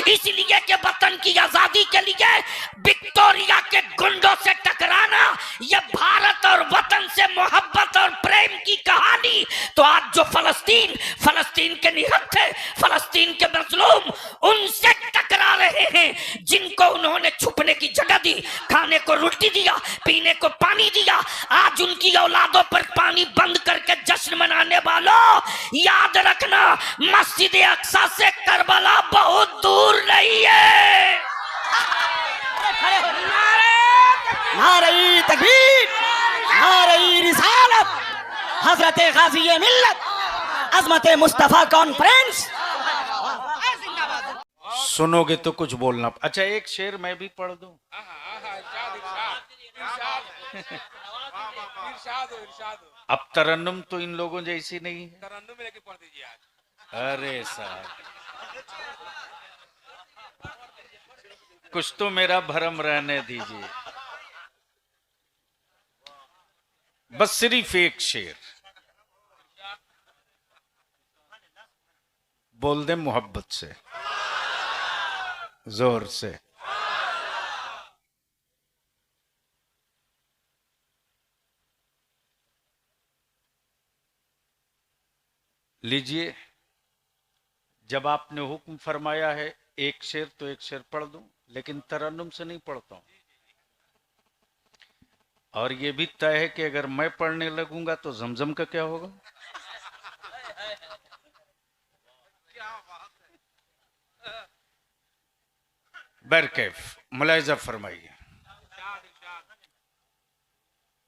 इसलिए कि वतन की आजादी के लिए विक्टोरिया के गुंडों से टकराना, ये भारत और वतन से मोहब्बत और प्रेम की कहानी। तो आज जो फलस्तीन के निहत्थे, फलस्तीन के मजलूम उनसे टकरा रहे हैं जिनको उन्होंने छुपने की जगह दी, खाने को रोटी दिया, पीने को पानी दिया। आज उनकी औलादों पर पानी बंद करके जश्न मनाने वालों, याद रखना मस्जिद अक्सा से करबला बहुत दूर नहीं है। नारे तकबीर, नारे रिसालत, हजरत गाज़ी मिल्लत, अज़मत मुस्तफा कॉन्फ्रेंस। सुनोगे तो कुछ बोलना। अच्छा, एक शेर मैं भी पढ़ दूं। अब तरन्नुम तो इन लोगों जैसी नहीं है। तरन्नुम में लेके पढ़ दीजिए आज। अरे साहब, कुछ तो मेरा भरम रहने दीजिए। बस सिर्फ एक शेर बोल दे मोहब्बत से, जोर से। लीजिए, जब आपने हुक्म फरमाया है एक शेर तो एक शेर पढ़ दूं, लेकिन तरन्नुम से नहीं पढ़ता हूं। और ये भी तय है कि अगर मैं पढ़ने लगूंगा तो जमजम का क्या होगा। बरकैफ मुलायजा फरमाइए।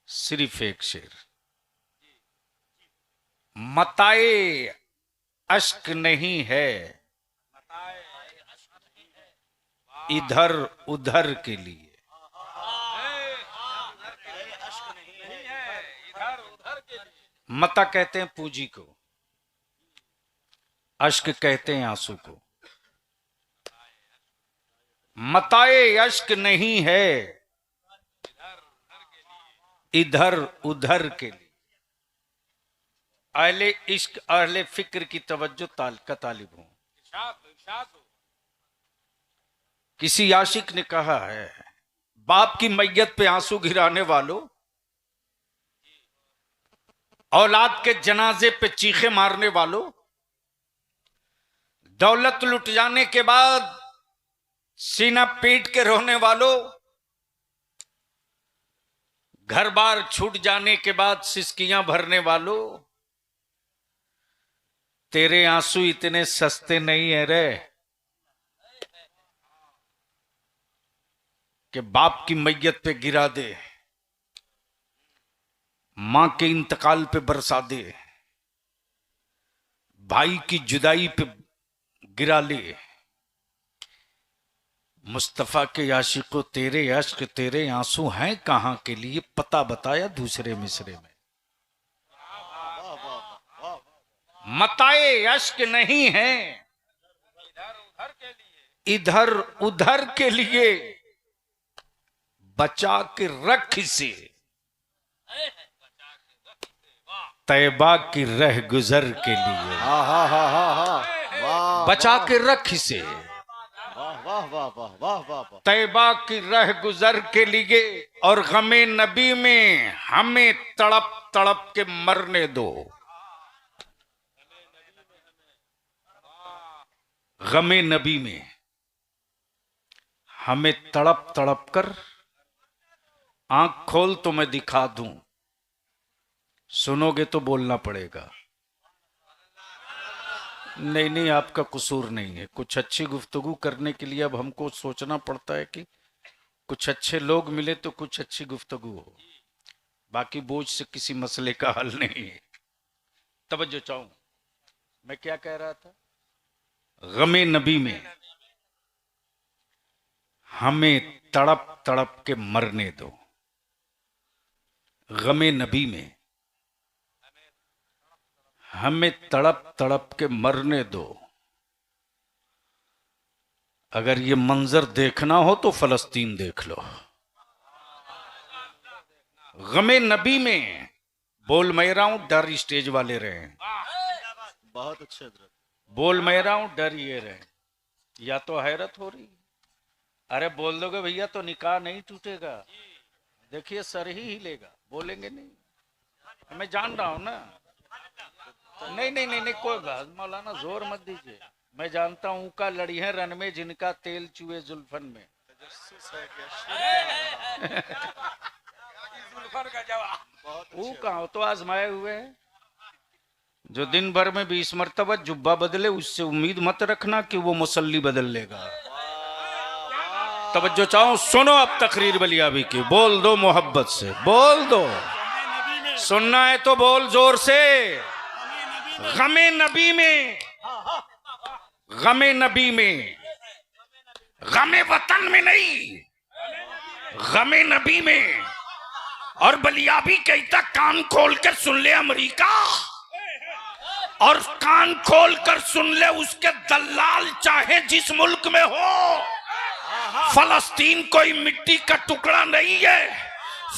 सिर्फ एक शेर। मताए अश्क नहीं है इधर उधर के लिए। मता कहते हैं पूंजी को, अश्क कहते हैं आंसू को। मताए अश्क नहीं है इधर उधर के लिए। अहले इश्क अहले फिक्र की तवज्जो का तालिब हूं। किसी आशिक ने कहा है, बाप की मैयत पे आंसू गिराने वालों, औलाद के जनाजे पे चीखे मारने वालों, दौलत लुट जाने के बाद सीना पीट के रोने वालों, घर बार छूट जाने के बाद सिसकियां भरने वालों, तेरे आंसू इतने सस्ते नहीं है रे कि बाप की मैयत पे गिरा दे, मां के इंतकाल पे बरसा दे, भाई की जुदाई पे गिरा ले। मुस्तफा के आशिकों, तेरे अश्क तेरे आंसू हैं कहां के लिए, पता बताया दूसरे मिसरे में। मताए अश्क नहीं है इधर उधर के लिए, बचा के रख इसे तैबा की रह गुजर के लिए। बचा के रख इसे तैबा की रह गुजर के लिए, और गमे नबी में हमें तड़प तड़प के मरने दो। गमे नबी में हमें तड़प तड़प कर, आंख खोल तो मैं दिखा दूं, सुनोगे तो बोलना पड़ेगा। नहीं नहीं, आपका कसूर नहीं है। कुछ अच्छी गुफ्तगू करने के लिए अब हमको सोचना पड़ता है कि कुछ अच्छे लोग मिले तो कुछ अच्छी गुफ्तगू हो, बाकी बोझ से किसी मसले का हल नहीं है। तवज्जो चाहूं, मैं क्या कह रहा था। गमे नबी में हमें तड़प तड़प के मरने दो। गमे नबी में हमें तड़प तड़प के मरने दो। अगर ये मंजर देखना हो तो फलस्तीन देख लो। गमे नबी में बोल मैं रहा हूं, डर स्टेज वाले रहे। बहुत अच्छे। बोल मैं रहा हूं, डर ये रहे। या तो हैरत हो रही, अरे बोल दोगे भैया तो निकाह नहीं टूटेगा, देखिए सर ही हिलेगा, बोलेंगे नहीं। मैं जान रहा हूं ना, नहीं नहीं नहीं नहीं कोई बात, मौलाना जोर मत दीजिए, मैं जानता हूं का लड़ी है रन में जिनका तेल चुए जुल्फन में। वो कहा तो आजमाए हुए हैं, जो दिन भर में 20 मरतबा जुब्बा बदले उससे उम्मीद मत रखना कि वो मुसल्ली बदल लेगा। तवज्जो चाहो, सुनो अब तकरीर बलियाबी की, बोल दो मोहब्बत से, बोल दो, सुनना है तो बोल जोर से। गमे नबी में, गमे नबी में, गमे वतन में नहीं, गमे नबी में। और बलियाबी कहता कान खोल कर सुन ले अमेरिका, और कान खोल कर सुन ले उसके दलाल चाहे जिस मुल्क में हो। फलस्तीन कोई मिट्टी का टुकड़ा नहीं है,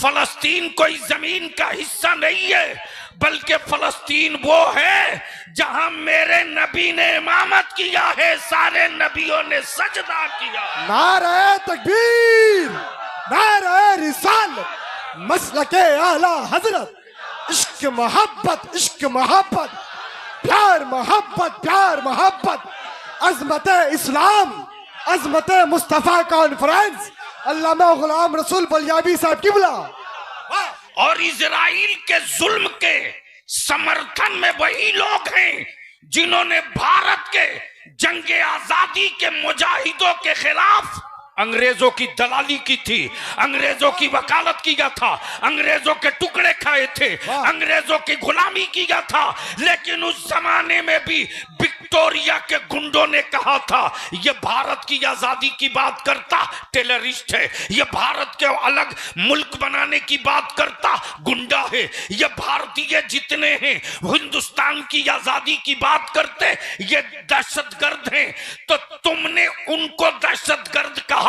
फलस्तीन कोई जमीन का हिस्सा नहीं है, बल्कि फलस्तीन वो है जहां मेरे नबी ने इमामत किया है, सारे नबियों ने सजदा किया। नारे तकबीर, नारे रिसालत, मसलके आला हजरत, इश्क मोहब्बत, इश्क मोहब्बत, प्यार मोहब्बत, प्यार मोहब्बत, अजमत इस्लाम, अजमत मुस्तफा कॉन्फ्रेंस, अल्लामा गुलाम रसूल बलियाबी साहब की बुला। और इजराइल के जुल्म के समर्थन में वही लोग हैं जिन्होंने भारत के जंगे आजादी के मुजाहिदों के खिलाफ अंग्रेजों की दलाली की थी, अंग्रेजों की वकालत किया था, अंग्रेजों के टुकड़े खाए थे, अंग्रेजों की गुलामी किया था। लेकिन उस जमाने में भी विक्टोरिया के गुंडों ने कहा था ये भारत की आजादी की बात करता टेररिस्ट है, ये भारत के अलग मुल्क बनाने की बात करता गुंडा है, ये भारतीय जितने हैं हिंदुस्तान की आजादी की बात करते ये दहशतगर्द हैं। तो तुमने उनको दहशतगर्द कहा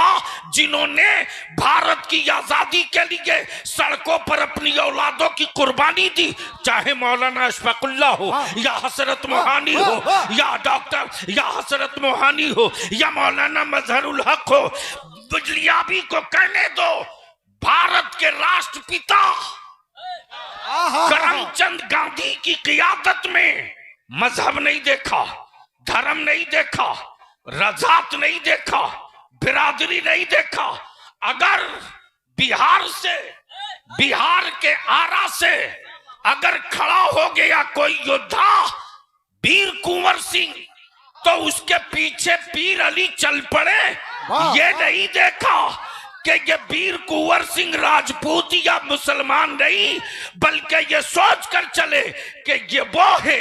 जिन्होंने भारत की आजादी के लिए सड़कों पर अपनी औलादों की कुर्बानी दी, चाहे मौलाना अशफाकुल्लाह हो या हसरत मोहानी हो या डॉक्टर या हसरत मोहानी हो या मौलाना मजहरुल हक हो। बलियाबी को कहने दो, भारत के राष्ट्रपिता करमचंद गांधी की क़ियादत में मजहब नहीं देखा, धर्म नहीं देखा, रजात नहीं देखा, बिरादरी नहीं देखा। अगर बिहार से, बिहार के आरा से अगर खड़ा हो गया कोई योद्धा वीर कुंवर सिंह तो उसके पीछे पीर अली चल पड़े, ये नहीं देखा कि ये वीर कुंवर सिंह राजपूत या मुसलमान नहीं, बल्कि ये सोच कर चले कि ये वो है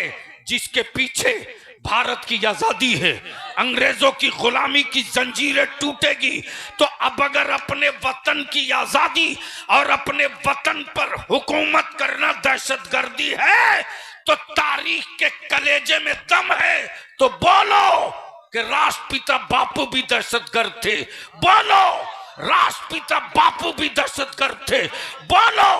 जिसके पीछे भारत की आजादी है, अंग्रेजों की गुलामी की जंजीरें टूटेगी। तो अब अगर अपने वतन की आजादी और अपने वतन पर हुकूमत करना दहशतगर्दी है तो तारीख के कलेजे में दम है तो बोलो कि राष्ट्रपिता बापू भी दहशतगर्द थे, बोलो राष्ट्रपिता बापू भी दहशतगर्द थे, बोलो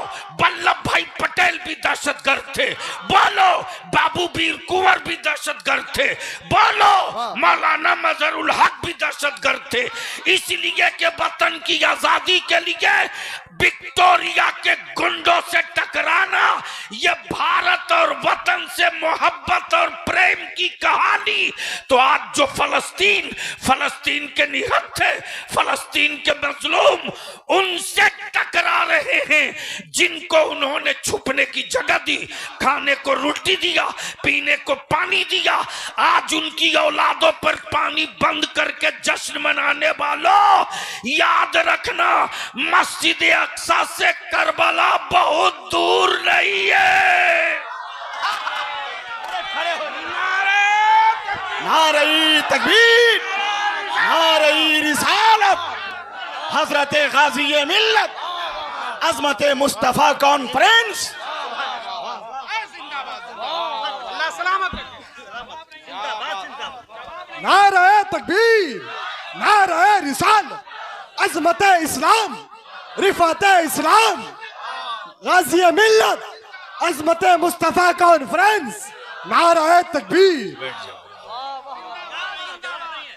वल्लभ भाई पटेल भी दहशतगर्द थे, बोलो बाबू वीर कुंवर भी दहशतगर्द थे, बोलो मौलाना मजहरुल हक भी दहशतगर्द थे। इसलिए कि वतन की आजादी के लिए विक्टोरिया के गुंडों से टकराना ये भारत और वतन से मोहब्बत और प्रेम की कहानी। तो आज जो फलस्तीन के निहत्थे थे, फलस्तीन के मजलूम उनसे टकरा रहे हैं जिनको उन्होंने छुपने की जगह दी, खाने को रोटी दिया, पीने को पानी दिया। आज उनकी औलादों पर पानी बंद करके जश्न मनाने वालों, याद रखना मस्जिद अक्सा से करबला बहुत दूर नहीं है। नारे तकबीर, नारे रिसालत, हजरत गाजी मिल्लत, अजमत मुस्तफा कॉन्फ्रेंस। नारे तकबीर, नारे रिसालत, अजमत इस्लाम, रिफात इस्लाम, गाजी मिल्लत, अजमत मुस्तफा कॉन्फ्रेंस। नारे तकबीर।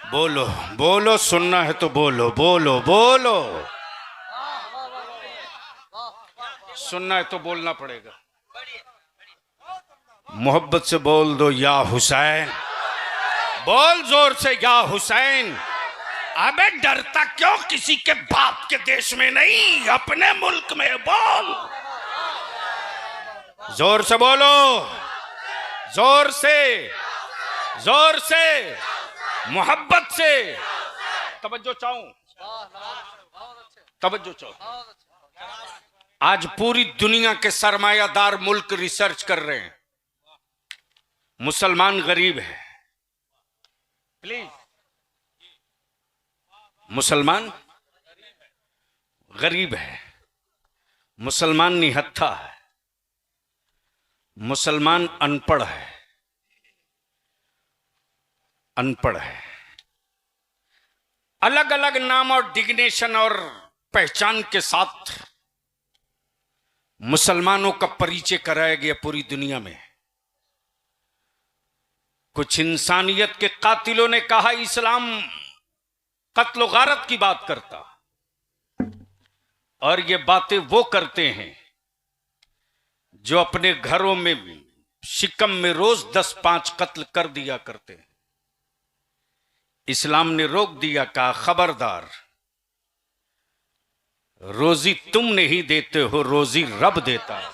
बोलो बोलो, सुनना है तो बोलो बोलो बोलो, सुनना है तो बोलना पड़ेगा। मोहब्बत से बोल दो या हुसैन, बोल जोर से या हुसैन। अबे डरता क्यों किसी के बाप के देश में नहीं, अपने मुल्क में बोल, जोर से बोलो, जोर से, जोर से, मोहब्बत से। तवज्जो चाहूं, तवज्जो चाहूं। आज पूरी दुनिया के सरमायादार मुल्क रिसर्च कर रहे हैं, मुसलमान गरीब है। प्लीज, मुसलमान गरीब है, मुसलमान निहत्था है, मुसलमान अनपढ़ है, अनपढ़ है। अलग अलग नाम और डिग्नेशन और पहचान के साथ मुसलमानों का परिचय कराया गया पूरी दुनिया में। कुछ इंसानियत के कातिलों ने कहा इस्लाम कत्ल गारत की बात करता, और ये बातें वो करते हैं जो अपने घरों में शिकम में रोज 10-5 कत्ल कर दिया करते हैं। इस्लाम ने रोक दिया, कहा खबरदार, रोजी तुम नहीं देते हो, रोजी रब देता है।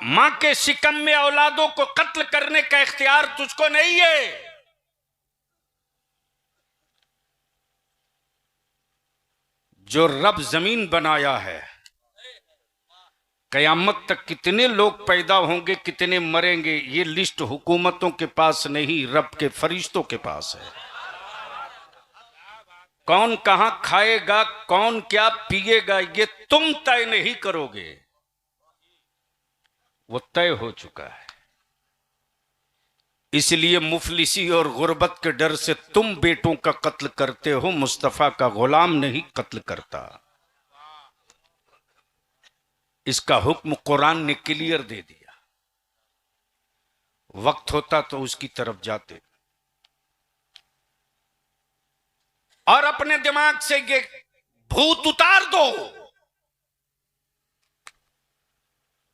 मां के शिकम में औलादों को कत्ल करने का इख्तियार तुझको नहीं है। जो रब जमीन बनाया है, कयामत तक कितने लोग पैदा होंगे, कितने मरेंगे, ये लिस्ट हुकूमतों के पास नहीं, रब के फरिश्तों के पास है। कौन कहां खाएगा, कौन क्या पिएगा, ये तुम तय नहीं करोगे, वो तय हो चुका है। इसलिए मुफलिसी और गुर्बत के डर से तुम बेटों का कत्ल करते हो, मुस्तफा का गुलाम नहीं कत्ल करता। इसका हुक्म कुरान ने क्लियर दे दिया। वक्त होता तो उसकी तरफ जाते। और अपने दिमाग से ये भूत उतार दो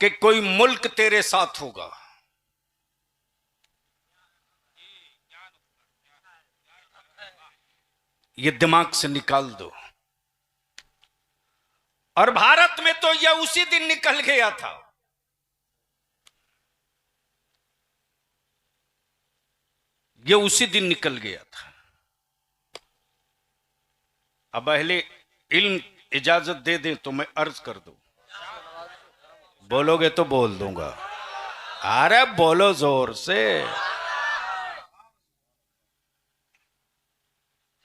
कि कोई मुल्क तेरे साथ होगा। ये दिमाग से निकाल दो। और भारत में तो यह उसी दिन निकल गया था। यह उसी दिन निकल गया था। अब अहले इल्म इजाजत दे दें तो मैं अर्ज कर दूं। बोलोगे तो बोल दूंगा। अरे बोलो जोर से।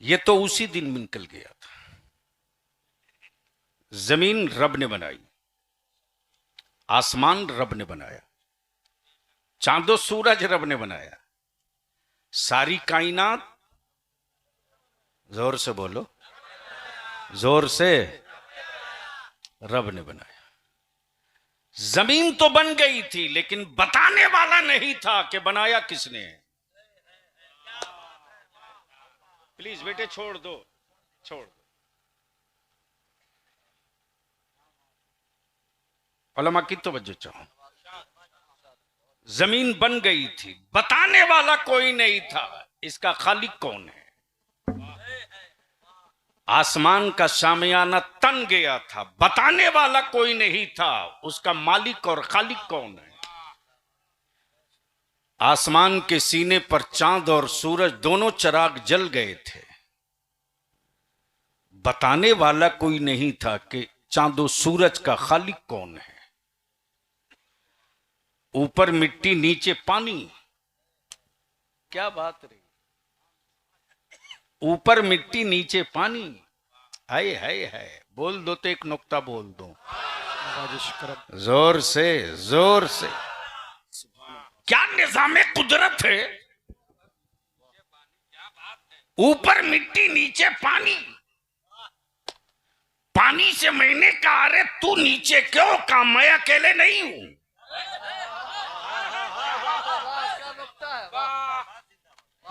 ये तो उसी दिन निकल गया था। जमीन रब ने बनाई, आसमान रब ने बनाया, चांदो सूरज रब ने बनाया, सारी कायनात, जोर से बोलो, जोर से, रब ने बनाया। जमीन तो बन गई थी, लेकिन बताने वाला नहीं था कि बनाया किसने। प्लीज बेटे छोड़ दो, छोड़ दो। उलमा की तवज्जो चाहो। जमीन बन गई थी, बताने वाला कोई नहीं था, इसका खालिक कौन है। आसमान का शामियाना तन गया था, बताने वाला कोई नहीं था, उसका मालिक और खालिक कौन है। आसमान के सीने पर चांद और सूरज दोनों चिराग जल गए थे, बताने वाला कोई नहीं था कि चांदो सूरज का खालिक कौन है। ऊपर मिट्टी नीचे पानी, क्या बात रही। ऊपर मिट्टी नीचे पानी, है बोल दो तो एक नुक्ता बोल दो जोर से, जोर से। क्या निजाम कुदरत है। ऊपर मिट्टी नीचे पानी, पानी से मैंने कहा अरे तू नीचे क्यों, कहा मैं अकेले नहीं हूं।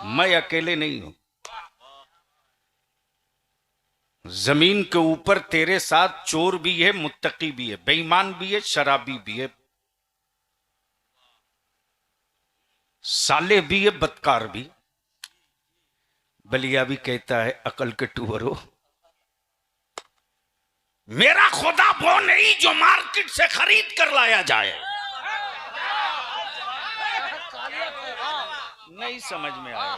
मैं अकेले नहीं हूं। जमीन के ऊपर तेरे साथ चोर भी है, मुत्तकी भी है, बेईमान भी है, शराबी भी है, साले भी है, बदकार भी। बलिया भी कहता है अकल के टूवरो, मेरा खुदा वो नहीं जो मार्केट से खरीद कर लाया जाए। नहीं समझ में आएगा,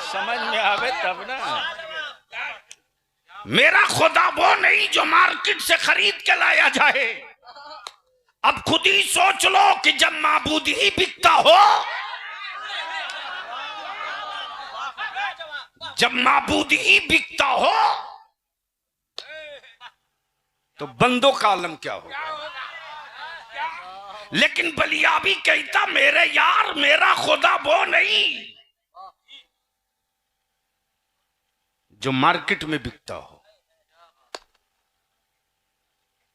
समझ में आवे तब ना। मेरा खुदा वो नहीं जो मार्केट से खरीद के लाया जाए। अब खुद ही सोच लो कि जब माबूद ही बिकता हो, जब माबूद ही बिकता हो तो बंदों का आलम क्या होगा। लेकिन बलिया भी कहता मेरे यार, मेरा खुदा वो नहीं जो मार्केट में बिकता हो।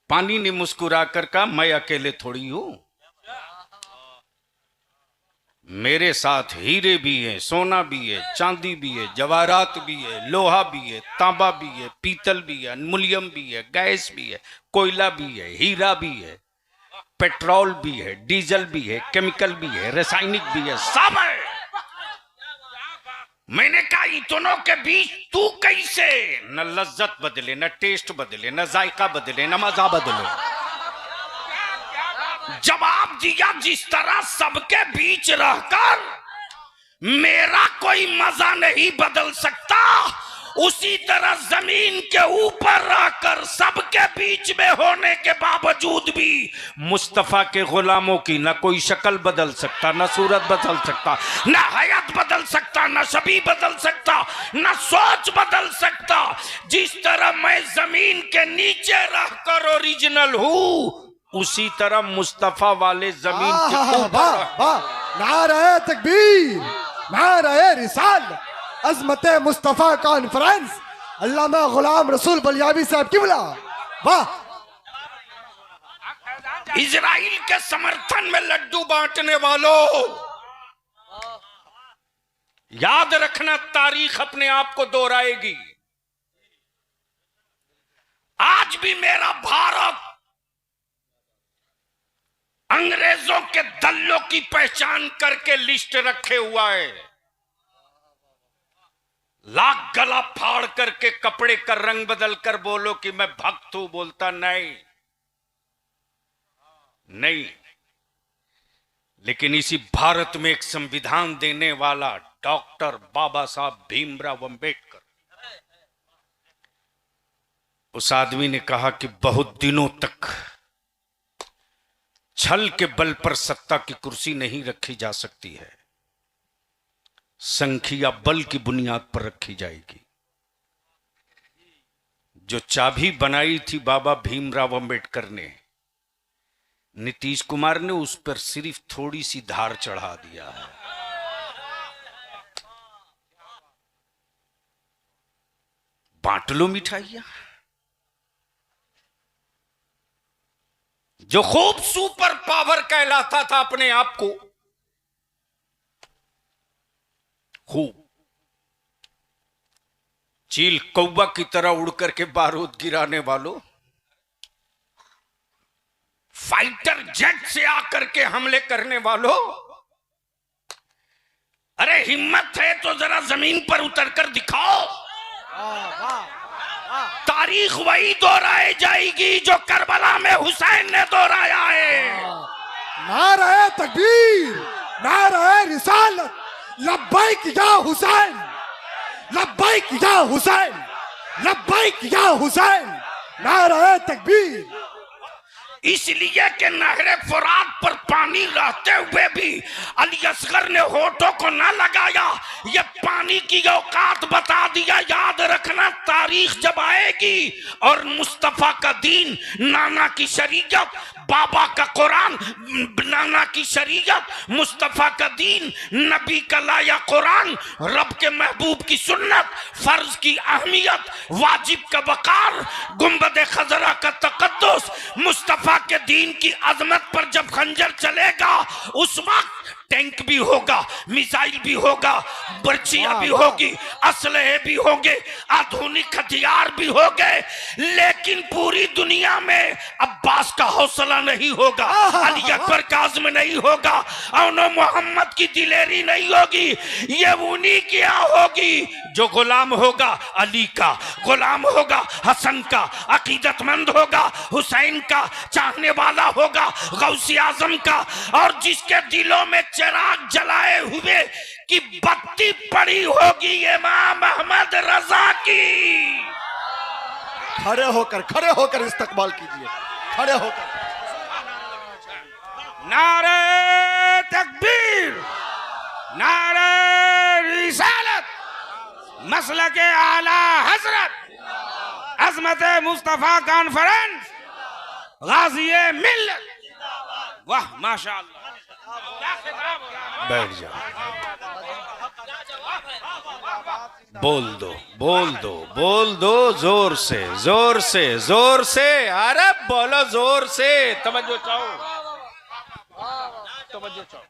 पानी ने मुस्कुरा कर कहा मैं अकेले थोड़ी हूं, मेरे साथ हीरे भी है, सोना भी है, चांदी भी है, जवाहरात भी है, लोहा भी है, तांबा भी है, पीतल भी है, एल्युमिनियम भी है, गैस भी है, कोयला भी है, हीरा भी है, पेट्रोल भी है, डीजल भी है, केमिकल भी है, रासायनिक भी है, सब है। मैंने कहा इतनों के बीच तू कैसे? न लज्जत बदले, न टेस्ट बदले, न जायका बदले, न मजा बदले। जवाब दिया जिस तरह सबके बीच रहकर मेरा कोई मजा नहीं बदल सकता, उसी तरह जमीन के ऊपर रहकर सबके बीच में होने के बावजूद भी मुस्तफा के गुलामों की न कोई शक्ल बदल सकता, न सूरत बदल सकता, न हयात बदल सकता, न शबी बदल सकता, न सोच बदल सकता। जिस तरह मैं जमीन के नीचे रहकर ओरिजिनल हूं, उसी तरह मुस्तफा वाले जमीन के ऊपर। नारे तकबीर, नारे रिसाल, अजमत मुस्तफा कॉन्फ्रेंस, अल्लामा गुलाम रसूल बलियावी साहब किबला। वाह! इजराइल के समर्थन में लड्डू बांटने वालों, याद रखना तारीख अपने आप को दोहराएगी। आज भी मेरा भारत अंग्रेजों के दल्लों की पहचान करके लिस्ट रखे हुआ है। लाख गला फाड़ करके कपड़े का रंग बदल कर बोलो कि मैं भक्त हूं, बोलता नहीं नहीं। लेकिन इसी भारत में एक संविधान देने वाला डॉक्टर बाबा साहब भीमराव अंबेडकर, उस आदमी ने कहा कि बहुत दिनों तक छल के बल पर सत्ता की कुर्सी नहीं रखी जा सकती है, संख्या बल की बुनियाद पर रखी जाएगी। जो चाबी बनाई थी बाबा भीमराव अंबेडकर ने, नीतीश कुमार ने उस पर सिर्फ थोड़ी सी धार चढ़ा दिया है। बांट लो मिठाइयां। जो खूब सुपर पावर कहलाता था अपने आप को, खूब चील कौवा की तरह उड़ करके बारूद गिराने वालों, फाइटर जेट से आकर के हमले करने वालों, अरे हिम्मत है तो जरा जमीन पर उतरकर दिखाओ। तारीख वही दोहराई जाएगी जो करबला में हुसैन ने दोहराया है। नारे तकबीर, नारे रिसालत, लब्बैक या हुसैन, लब्बैक या हुसैन, लब्बैक या हुसैन, नारे तकबीर। इसलिए कि नहरे फुरात पर पानी रहते हुए भी अली असगर ने होठों को न लगाया, ये पानी की औकात बता दिया। याद रखना तारीख जब आएगी और मुस्तफा का दीन, नाना की शरीयत, बाबा का कुरान, नाना की शरीयत, मुस्तफा का दीन, नबी का लाया कुरान, रब के महबूब की सुन्नत, फर्ज की अहमियत, वाजिब का वकार, गुंबद खजरा का तकद्दुस, मुस्तफा के दीन की अजमत पर जब खंजर चलेगा, उस वक्त टैंक भी होगा, मिसाइल भी होगा, बर्चियां भी होगी, असलहे भी होंगे, आधुनिक हथियार भी होंगे, लेकिन पूरी दुनिया में अब्बास का हौसला नहीं होगा, अली अकबर का आज़म नहीं होगा, और मोहम्मद की दिलेरी नहीं होगी। ये उन्हीं की होगी जो गुलाम होगा अली का, गुलाम होगा हसन का, अकीदतमंद होगा हुसैन का, चाहने वाला होगा गौसी आजम का, और जिसके दिलों में चिराग जलाए हुए की बत्ती पड़ी होगी इमाम अहमद रजा की। खड़े होकर इस्तकबाल कीजिए, खड़े होकर। नारे तकबीर, नारे रिसालत, मसलके आला हजरत अजमत मुस्तफा कॉन्फ्रेंस, गाज़िए मिल्लत। वाह माशाअल्लाह। बैठ जाओ, बोल दो बोल दो बोल दो, जोर से जोर से जोर से, अरे बोलो जोर से, तवज्जो चाहो, तवज्जो चाहो।